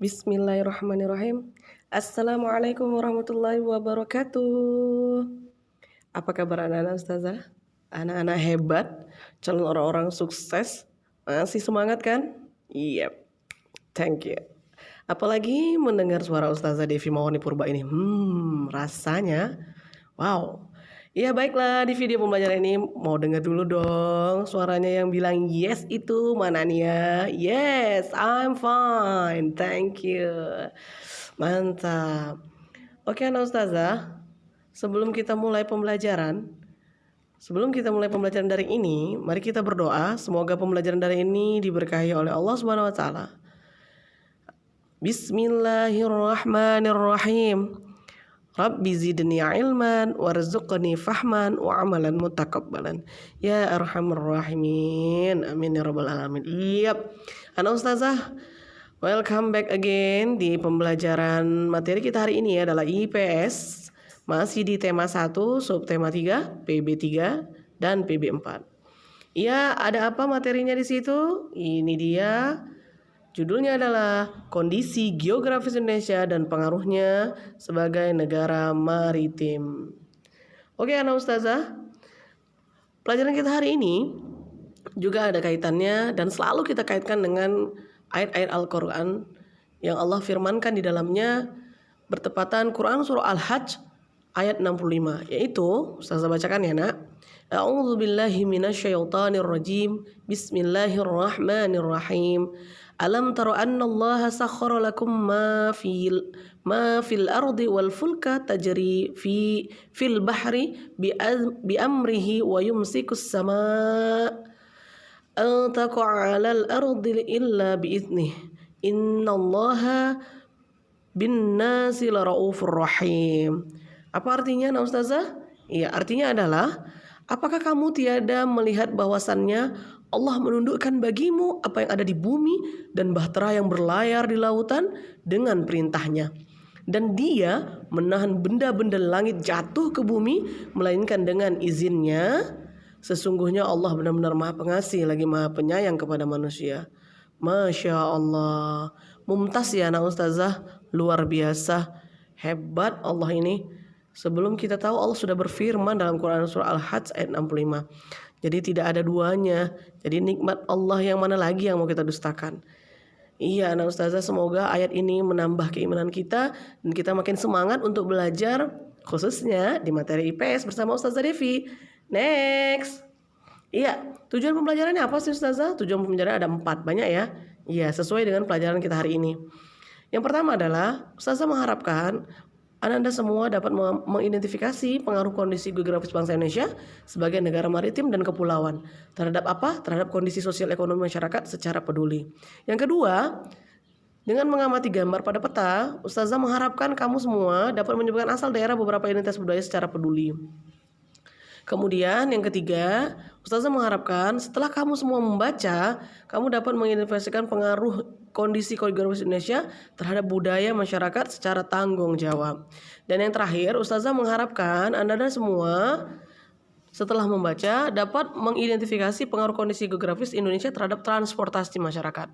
Bismillahirrahmanirrahim. Assalamualaikum warahmatullahi wabarakatuh. Apa kabar anak-anak ustazah? Anak-anak hebat, calon orang-orang sukses. Masih semangat kan? Iya, thank you. Apalagi mendengar suara Ustazah Devi Mawani Purba ini. Rasanya wow. Iya baiklah, di video pembelajaran ini mau dengar dulu dong suaranya yang bilang yes itu mana nih ya? Yes, I'm fine, thank you. Mantap. Oke anak ustazah, sebelum kita mulai pembelajaran dari ini, mari kita berdoa semoga pembelajaran dari ini diberkahi oleh Allah Subhanahu wa taala. Bismillahirrahmanirrahim. Rabbi zidni ilman warzuqni fahman wa amalan mutakabbalan ya arhamar rahimin amin ya rabbal alamin. Anak ustazah, welcome back again di pembelajaran materi kita hari ini adalah IPS, masih di tema 1, subtema 3, PB3 dan PB4. Ya, ada apa materinya di situ? Ini dia. Judulnya adalah Kondisi Geografis Indonesia dan Pengaruhnya sebagai Negara Maritim. Oke anak ustazah, pelajaran kita hari ini juga ada kaitannya dan selalu kita kaitkan dengan ayat-ayat Al-Quran yang Allah firmankan di dalamnya bertepatan Quran surah Al-Hajj ayat 65, yaitu ustazah bacakan ya nak. A'udzubillahi minasyaitonirrajim. Bismillahirrahmanirrahim. Alam taro anna Allah sakhkhara lakum ma fil ardi wal fulka tajri fil bahri bi amrihi wa yumsikus samaa an taqa'a 'alal ardi illa bi idnih innallaha bin nasi laraufur rahim. Apa artinya nah ustazah? Iya, artinya adalah apakah kamu tiada melihat bahwasannya Allah menundukkan bagimu apa yang ada di bumi dan bahtera yang berlayar di lautan dengan perintahnya. Dan dia menahan benda-benda langit jatuh ke bumi melainkan dengan izinnya. Sesungguhnya Allah benar-benar maha pengasih lagi maha penyayang kepada manusia. Masya Allah. Mumtaz ya anak ustazah, luar biasa. Hebat Allah ini. Sebelum kita tahu Allah sudah berfirman dalam Quran surah Al-Hajj ayat 65. Jadi tidak ada duanya. Jadi nikmat Allah yang mana lagi yang mau kita dustakan? Iya anak ustazah, semoga ayat ini menambah keimanan kita dan kita makin semangat untuk belajar khususnya di materi IPS bersama Ustazah Devi. Next. Iya, tujuan pembelajarannya apa sih ustazah? Tujuan pembelajaran ada 4, banyak ya. Iya, sesuai dengan pelajaran kita hari ini. Yang pertama adalah ustazah mengharapkan Anda semua dapat mengidentifikasi pengaruh kondisi geografis bangsa Indonesia sebagai negara maritim dan kepulauan terhadap apa? Terhadap kondisi sosial ekonomi masyarakat secara peduli. Yang kedua, dengan mengamati gambar pada peta, ustazah mengharapkan kamu semua dapat menyebutkan asal daerah beberapa identitas budaya secara peduli. Kemudian yang ketiga, ustazah mengharapkan setelah kamu semua membaca, kamu dapat mengidentifikasikan pengaruh kondisi geografis Indonesia terhadap budaya masyarakat secara tanggung jawab. Dan yang terakhir, ustazah mengharapkan Anda semua setelah membaca dapat mengidentifikasi pengaruh kondisi geografis Indonesia terhadap transportasi masyarakat.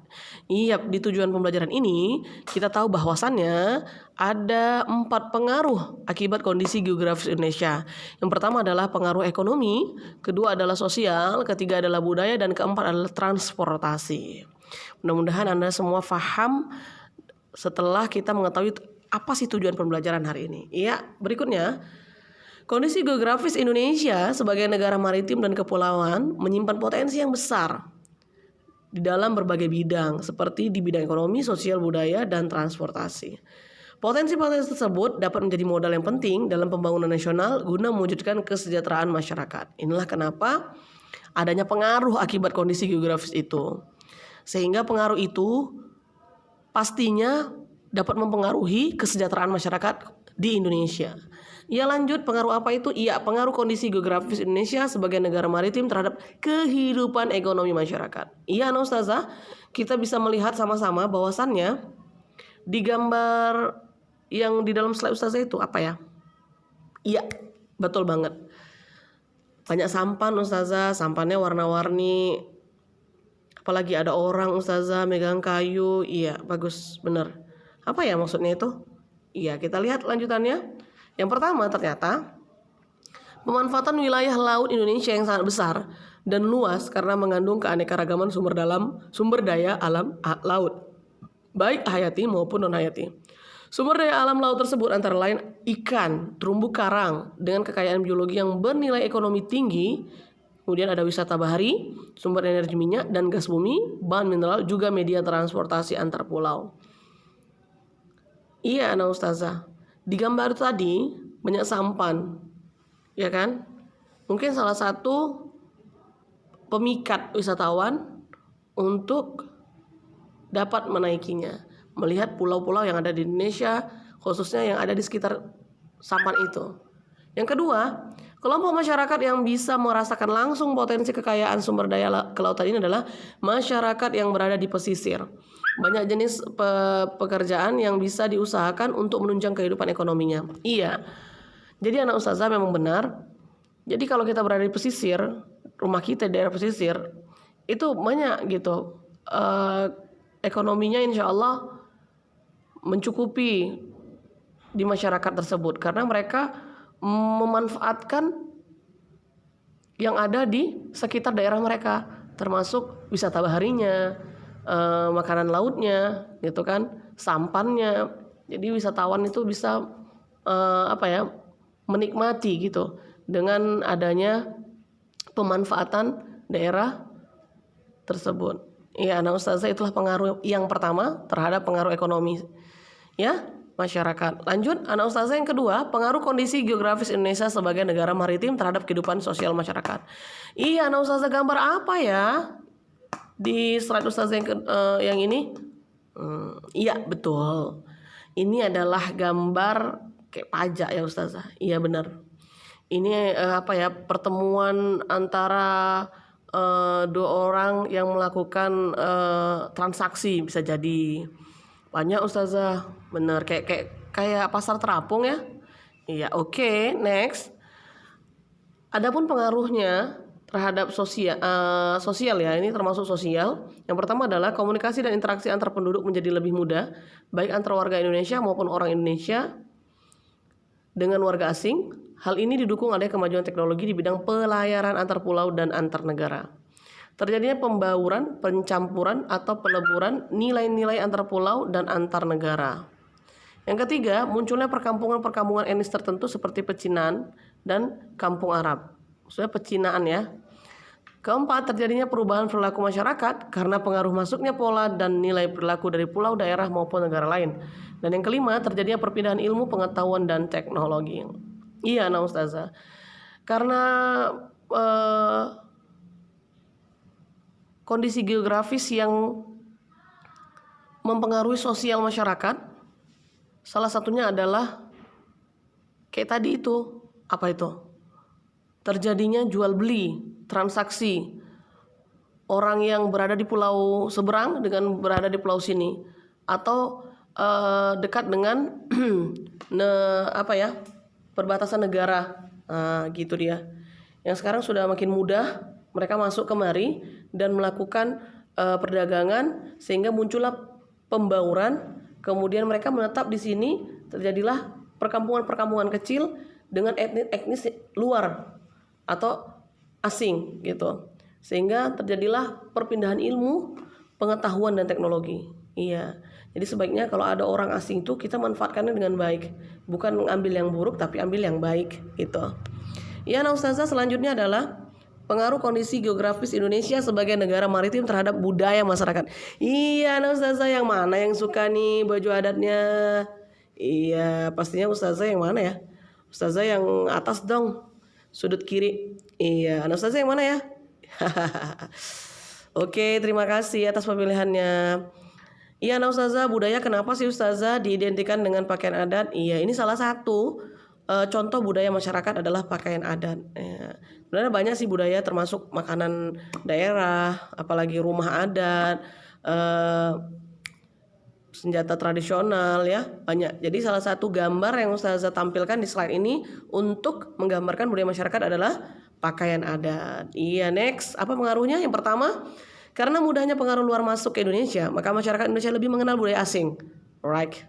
Iya, di tujuan pembelajaran ini kita tahu bahwasannya ada 4 pengaruh akibat kondisi geografis Indonesia. Yang pertama adalah pengaruh ekonomi, kedua adalah sosial, ketiga adalah budaya, dan keempat adalah transportasi. Mudah-mudahan Anda semua paham setelah kita mengetahui apa sih tujuan pembelajaran hari ini. Iya, berikutnya. Kondisi geografis Indonesia sebagai negara maritim dan kepulauan menyimpan potensi yang besar di dalam berbagai bidang seperti di bidang ekonomi, sosial, budaya, dan transportasi. Potensi-potensi tersebut dapat menjadi modal yang penting dalam pembangunan nasional guna mewujudkan kesejahteraan masyarakat. Inilah kenapa adanya pengaruh akibat kondisi geografis itu. Sehingga pengaruh itu pastinya dapat mempengaruhi kesejahteraan masyarakat di Indonesia. Ia lanjut, pengaruh apa itu? Iya, pengaruh kondisi geografis Indonesia sebagai negara maritim terhadap kehidupan ekonomi masyarakat. Iya, ustazah, kita bisa melihat sama-sama bahwasannya di gambar yang di dalam slide ustazah itu apa ya? Iya, betul banget. Banyak sampan ustazah, sampannya warna-warni. Apalagi ada orang ustazah megang kayu. Iya, bagus, bener. Apa ya maksudnya itu? Iya, kita lihat lanjutannya. Yang pertama, ternyata pemanfaatan wilayah laut Indonesia yang sangat besar dan luas karena mengandung keanekaragaman sumber daya alam laut, baik hayati maupun non-hayati. Sumber daya alam laut tersebut antara lain ikan, terumbu karang dengan kekayaan biologi yang bernilai ekonomi tinggi, kemudian ada wisata bahari, sumber energi minyak dan gas bumi, bahan mineral, juga media transportasi antar pulau. Iya, Ana Ustazah. Di gambar tadi banyak sampan, ya kan? Mungkin salah satu pemikat wisatawan untuk dapat menaikinya, melihat pulau-pulau yang ada di Indonesia, khususnya yang ada di sekitar sampan itu. Yang kedua, kelompok masyarakat yang bisa merasakan langsung potensi kekayaan sumber daya kelautan ini adalah masyarakat yang berada di pesisir. Banyak jenis pekerjaan yang bisa diusahakan untuk menunjang kehidupan ekonominya. Iya, jadi anak ustazah memang benar. Jadi kalau kita berada di pesisir, rumah kita di daerah pesisir, itu banyak gitu. Ekonominya insya Allah mencukupi di masyarakat tersebut karena mereka memanfaatkan yang ada di sekitar daerah mereka, termasuk wisata baharinya, makanan lautnya, gitu kan, sampannya. Jadi wisatawan itu bisa menikmati gitu dengan adanya pemanfaatan daerah tersebut. Ya, anak ustazah, itulah pengaruh yang pertama terhadap pengaruh ekonomi, ya, masyarakat. Lanjut, anak ustazah yang kedua, pengaruh kondisi geografis Indonesia sebagai negara maritim terhadap kehidupan sosial masyarakat. Iya, anak ustazah, gambar apa ya di slide ustazah yang ini? Iya, betul. Ini adalah gambar kayak pajak ya ustazah. Iya benar. Ini pertemuan antara dua orang yang melakukan transaksi, bisa jadi. Banyak ustazah, benar, kayak pasar terapung ya. Iya, oke, next. Adapun pengaruhnya terhadap sosial ya, ini termasuk sosial. Yang pertama adalah komunikasi dan interaksi antar penduduk menjadi lebih mudah, baik antar warga Indonesia maupun orang Indonesia dengan warga asing. Hal ini didukung oleh kemajuan teknologi di bidang pelayaran antar pulau dan antar negara. Terjadinya pembauran, pencampuran atau peleburan nilai-nilai antar pulau dan antar negara. Yang ketiga, munculnya perkampungan-perkampungan etnis tertentu seperti pecinan dan kampung Arab. Maksudnya pecinaan ya. Keempat, terjadinya perubahan perilaku masyarakat karena pengaruh masuknya pola dan nilai perilaku dari pulau, daerah maupun negara lain. Dan yang kelima, terjadinya perpindahan ilmu, pengetahuan dan teknologi. Iya, nah ustazah. Karena kondisi geografis yang mempengaruhi sosial masyarakat, salah satunya adalah kayak tadi itu, apa itu? Terjadinya jual beli, transaksi. Orang yang berada di pulau seberang dengan berada di pulau sini, atau dekat dengan perbatasan negara, gitu dia. Yang sekarang sudah makin mudah mereka masuk kemari dan melakukan perdagangan, sehingga muncullah pembauran. Kemudian mereka menetap di sini, terjadilah perkampungan-perkampungan kecil dengan etnis luar atau asing gitu, sehingga terjadilah perpindahan ilmu, pengetahuan dan teknologi. Iya, jadi sebaiknya kalau ada orang asing itu kita manfaatkannya dengan baik, bukan mengambil yang buruk tapi ambil yang baik gitu. Ya, nah ustazah, selanjutnya adalah pengaruh kondisi geografis Indonesia sebagai negara maritim terhadap budaya masyarakat. Iya, nah ustazah, yang mana yang suka nih baju adatnya? Iya, pastinya ustazah yang mana ya? Ustazah yang atas dong, sudut kiri. Iya, anak ustazah yang mana ya? Oke, terima kasih atas pemilihannya. Iya, anak ustazah, budaya kenapa sih ustazah diidentikan dengan pakaian adat? Iya, ini salah satu contoh budaya masyarakat adalah pakaian adat. Ya, sebenarnya banyak sih budaya, termasuk makanan daerah, apalagi rumah adat, senjata tradisional ya, banyak. Jadi salah satu gambar yang ustazah tampilkan di slide ini untuk menggambarkan budaya masyarakat adalah pakaian adat. Iya, next. Apa pengaruhnya? Yang pertama, karena mudahnya pengaruh luar masuk ke Indonesia, maka masyarakat Indonesia lebih mengenal budaya asing. Right.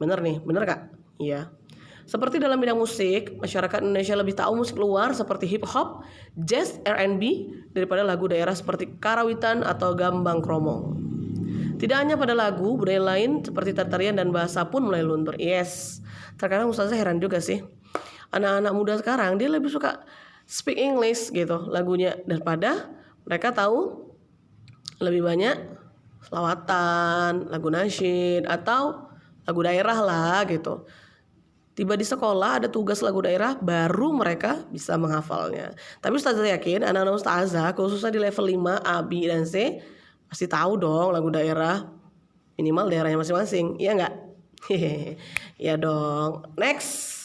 Bener nih, bener Kak? Iya. Seperti dalam bidang musik, masyarakat Indonesia lebih tahu musik luar seperti hip hop, jazz, R&B daripada lagu daerah seperti karawitan atau gambang kromong. Tidak hanya pada lagu, budaya lain seperti tarian dan bahasa pun mulai luntur. Yes. Terkadang Ustazah heran juga sih. Anak-anak muda sekarang dia lebih suka speak English gitu lagunya daripada mereka tahu lebih banyak selawatan, lagu nasyid atau lagu daerah lah gitu. Tiba di sekolah ada tugas lagu daerah baru mereka bisa menghafalnya. Tapi Ustazah yakin anak-anak Ustazah khususnya di level 5 A, B, dan C pasti tahu dong lagu daerah, minimal daerahnya masing-masing, iya nggak? Ya dong. Next.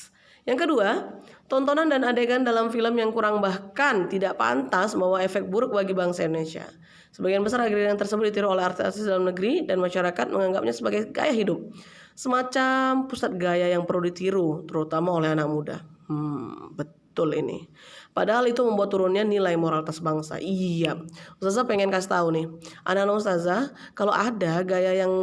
Yang kedua, tontonan dan adegan dalam film yang kurang bahkan tidak pantas membawa efek buruk bagi bangsa Indonesia. Sebagian besar adegan tersebut ditiru oleh artis-artis dalam negeri dan masyarakat menganggapnya sebagai gaya hidup. Semacam pusat gaya yang perlu ditiru, terutama oleh anak muda. Betul ini. Padahal itu membuat turunnya nilai moralitas bangsa. Iya. Ustazah pengen kasih tahu nih, anak-anak Ustazah, kalau ada gaya yang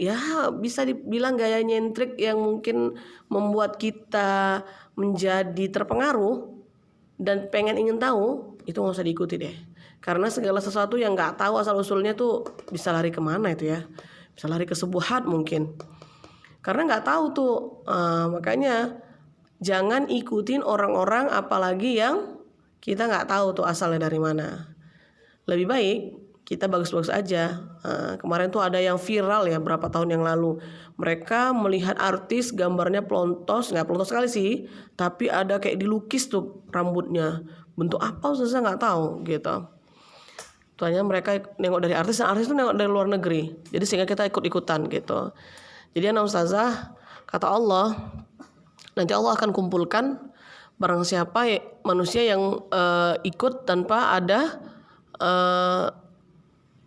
ya bisa dibilang gaya nyentrik yang mungkin membuat kita menjadi terpengaruh dan ingin tahu, itu nggak usah diikuti deh. Karena segala sesuatu yang nggak tahu asal usulnya tuh bisa lari kemana itu ya, bisa lari ke syubhat mungkin. Karena nggak tahu tuh, makanya jangan ikutin orang-orang apalagi yang kita nggak tahu tuh asalnya dari mana. Lebih baik kita bagus-bagus aja. Kemarin tuh ada yang viral ya berapa tahun yang lalu. Mereka melihat artis gambarnya pelontos, nggak pelontos sekali sih, tapi ada kayak dilukis tuh rambutnya. Bentuk apa Ustazah nggak tahu gitu. Tanya mereka nengok dari artis, dan artis itu nengok dari luar negeri. Jadi sehingga kita ikut-ikutan gitu. Jadi anak Ustazah, kata Allah, nanti Allah akan kumpulkan barang siapa manusia yang ikut tanpa ada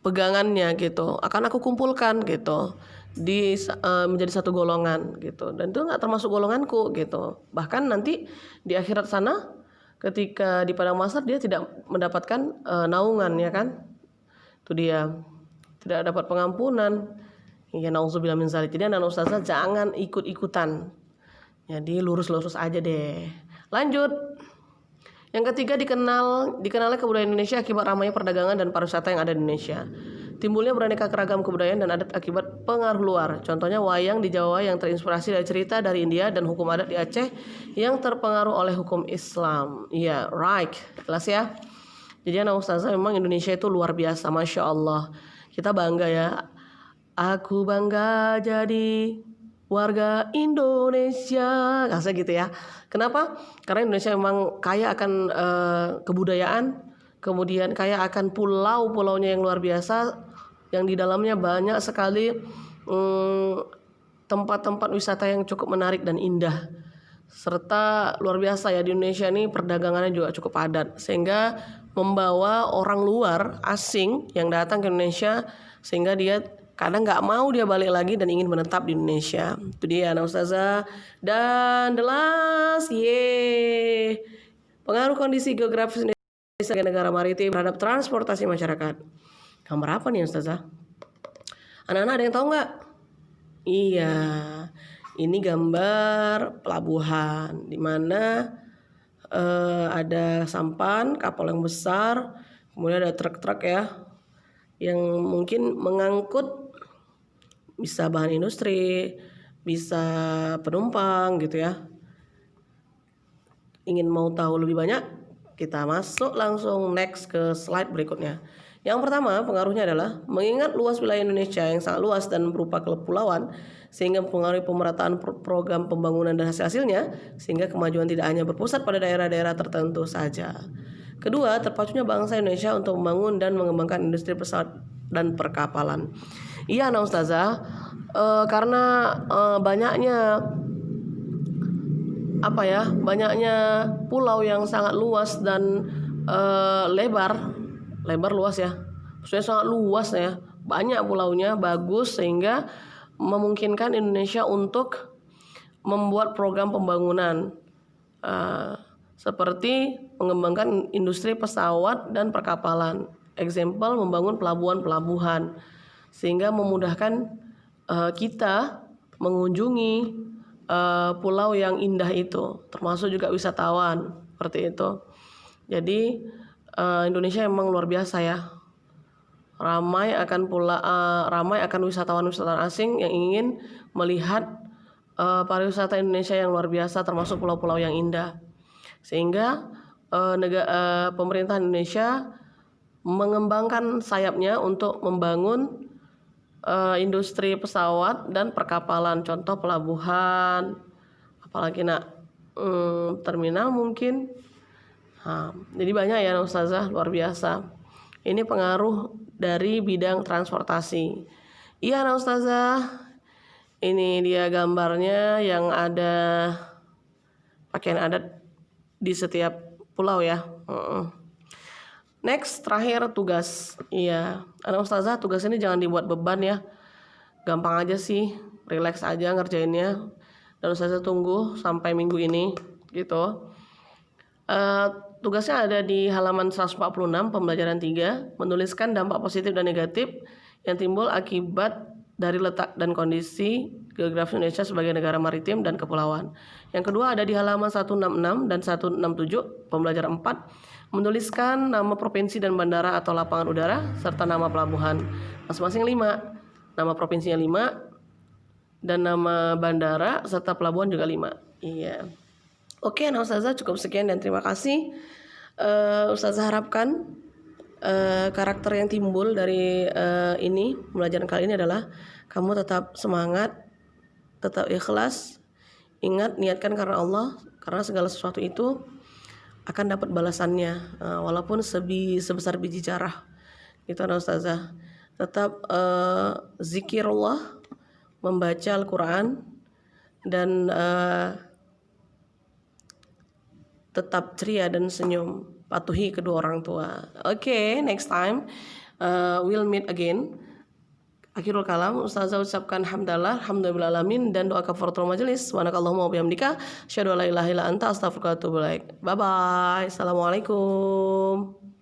pegangannya gitu, akan aku kumpulkan gitu di menjadi satu golongan gitu, dan itu nggak termasuk golonganku gitu. Bahkan nanti di akhirat sana ketika di padang mahsyar dia tidak mendapatkan naungan ya kan, itu dia tidak dapat pengampunan. Ya nauzubillah min zalik. Jadi anak Ustazah jangan ikut-ikutan. Jadi lurus-lurus aja deh. Lanjut. Yang ketiga, dikenalnya kebudayaan Indonesia akibat ramainya perdagangan dan pariwisata yang ada di Indonesia. Timbulnya beraneka keragam kebudayaan dan adat akibat pengaruh luar. Contohnya wayang di Jawa yang terinspirasi dari cerita dari India dan hukum adat di Aceh yang terpengaruh oleh hukum Islam. Iya, right. Jelas ya. Jadi anak Ustazah memang Indonesia itu luar biasa, Masya Allah. Kita bangga ya. Aku bangga jadi warga Indonesia, kasih gitu ya. Kenapa? Karena Indonesia memang kaya akan kebudayaan, kemudian kaya akan pulau-pulaunya yang luar biasa, yang di dalamnya banyak sekali tempat-tempat wisata yang cukup menarik dan indah. Serta luar biasa ya, di Indonesia ini perdagangannya juga cukup padat, sehingga membawa orang luar asing yang datang ke Indonesia, sehingga dia kadang nggak mau dia balik lagi dan ingin menetap di Indonesia. Itu dia anak Ustazah. Dan the last, pengaruh kondisi geografis Indonesia sebagai negara maritim terhadap transportasi masyarakat. Gambar apa nih Ustazah? Anak-anak ada yang tahu nggak? Iya, ini gambar pelabuhan di mana ada sampan kapal yang besar, kemudian ada truk-truk ya yang mungkin mengangkut bisa bahan industri, bisa penumpang gitu ya. Ingin mau tahu lebih banyak? Kita masuk langsung next ke slide berikutnya. Yang pertama, pengaruhnya adalah mengingat luas wilayah Indonesia yang sangat luas dan berupa kepulauan, sehingga mempengaruhi pemerataan program pembangunan dan hasil-hasilnya, sehingga kemajuan tidak hanya berpusat pada daerah-daerah tertentu saja. Kedua, terpacunya bangsa Indonesia untuk membangun dan mengembangkan industri pesawat dan perkapalan. Iya, anak Ustazah, karena banyaknya pulau yang sangat luas dan lebar luas ya, maksudnya sangat luas ya, banyak pulaunya, bagus, sehingga memungkinkan Indonesia untuk membuat program pembangunan seperti mengembangkan industri pesawat dan perkapalan. Example, membangun pelabuhan-pelabuhan, sehingga memudahkan kita mengunjungi pulau yang indah itu, termasuk juga wisatawan seperti itu. Jadi Indonesia memang luar biasa ya. Ramai akan wisatawan-wisatawan asing yang ingin melihat pariwisata Indonesia yang luar biasa, termasuk pulau-pulau yang indah. Sehingga pemerintah Indonesia mengembangkan sayapnya untuk membangun industri pesawat dan perkapalan, contoh pelabuhan, apalagi terminal mungkin. Jadi banyak ya Ustazah, luar biasa. Ini pengaruh dari bidang transportasi. Iya Ustazah, ini dia gambarnya yang ada pakaian adat di setiap pulau ya. Next, terakhir tugas. Iya, Ustazah, tugas ini jangan dibuat beban ya. Gampang aja sih, relax aja ngerjainnya. Dan Ustazah tunggu sampai minggu ini gitu. Tugasnya ada di halaman 146 pembelajaran 3, menuliskan dampak positif dan negatif yang timbul akibat dari letak dan kondisi geografi Indonesia sebagai negara maritim dan kepulauan. Yang kedua ada di halaman 166 dan 167 pembelajaran 4, menuliskan nama provinsi dan bandara atau lapangan udara serta nama pelabuhan. Masing-masing 5. Nama provinsinya 5 dan nama bandara serta pelabuhan juga 5. Iya. Oke, Ustazah, cukup sekian dan terima kasih. Ustazah harapkan karakter yang timbul dari ini pembelajaran kali ini adalah kamu tetap semangat, tetap ikhlas, ingat niatkan karena Allah, karena segala sesuatu itu akan dapat balasannya, walaupun sebesar biji zarah. Itu Ustazah. Tetap zikirullah, membaca Al-Quran, dan tetap ceria dan senyum, patuhi kedua orang tua. Oke, next time we'll meet again. Akhirul kalam, Ustazah ucapkan alhamdulillahirabbil dan doa kafaratul majelis. Subhanakallahumma wa bihamdika, asyhadu an la ilaha illa anta, astaghfiruka wa atubu ilaik. Bye bye. Assalamualaikum.